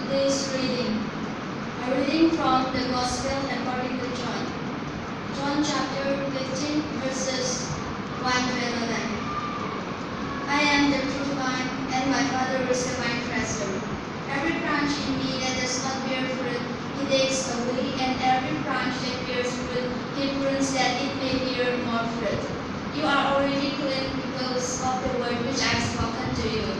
Today's reading. A reading from the Gospel according to John. John chapter 15 verses 1 to 11. I am the true vine, and my Father is the vine dresser. Every branch in me that does not bear fruit, he takes away, and every branch that bears fruit, he prunes that it may bear more fruit. You are already clean because of the word which I have spoken to you.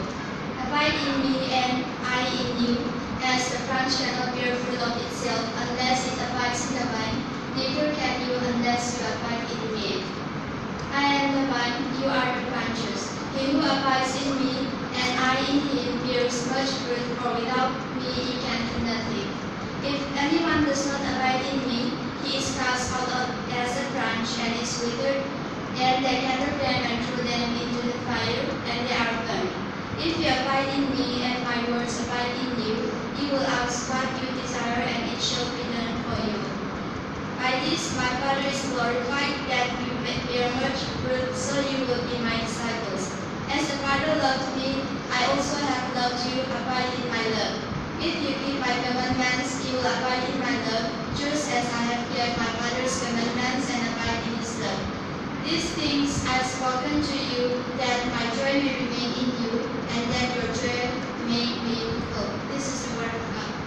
Abide in me, and I in you. As the branch cannot bear fruit of itself unless it abides in the vine, neither can you unless you abide in me. I am the vine, you are the branches. He who abides in me, and I in him, bears much fruit, for without me he can do nothing. If anyone does not abide in me, he is cast out as a branch and is withered, and they gather them and throw them into the fire, and they are burned. If you abide in me, and my words abide in you, you will ask what you desire, and it shall be done for you. By this my Father is glorified, that you may bear much fruit, so you will be my disciples. As the Father loved me, I also have loved you. Abide in my love. If you keep my commandments, you will abide in my love, just as I have kept my Father's commandments and abide in his love. These things I have spoken to you, that my joy may remain in you, and that your joy may be full. This is the word of God.